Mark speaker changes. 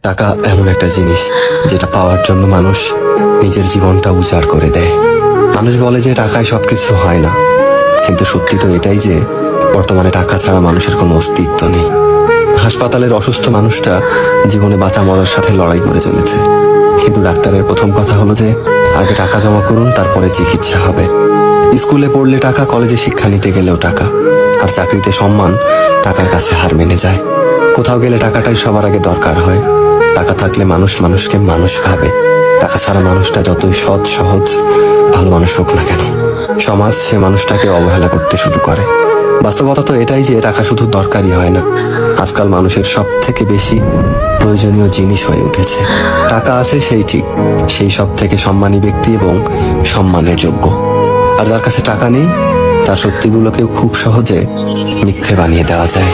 Speaker 1: টাকা এমন একটা জিনিস যেটা পাওয়ার জন্য মানুষ নিজের জীবনটা উজাড় করে দেয়। মানুষ বলে যে টাকায় সবকিছু হয় না, কিন্তু সত্যি তো এটাই যে বর্তমানে টাকা ছাড়া মানুষের কোনো অস্তিত্ব নেই। হাসপাতালের অসুস্থ মানুষটা জীবনে বাঁচা মরার সাথে লড়াই করে চলেছে, কিন্তু ডাক্তারের প্রথম কথা হলো যে আগে টাকা জমা করুন, তারপরে চিকিৎসা হবে। স্কুলে পড়লে টাকা, কলেজে শিক্ষা নিতে গেলেও টাকা, আর চাকরিতে সম্মান টাকার কাছে হার মেনে যায়। কোথাও গেলে টাকাটাই সবার আগে দরকার হয়। টাকা থাকলে মানুষ মানুষকে মানুষ ভাবে। টাকা ছাড়া মানুষটা যতই সৎ সহজ ভালো মানুষ হোক না কেন, সমাজ সে মানুষটাকে অবহেলা করতে শুরু করে। বাস্তবতা তো এটাই যে টাকা শুধু দরকারই হয় না, আজকাল মানুষের সব থেকে বেশি প্রয়োজনীয় জিনিস হয়ে উঠেছে। টাকা আছে সেই ঠিক, সেই সব থেকে সম্মানী ব্যক্তি এবং সম্মানের যোগ্য। আর যার কাছে টাকা নেই, তার সত্যিগুলোকেও খুব সহজে মিথ্যে বানিয়ে দেওয়া যায়।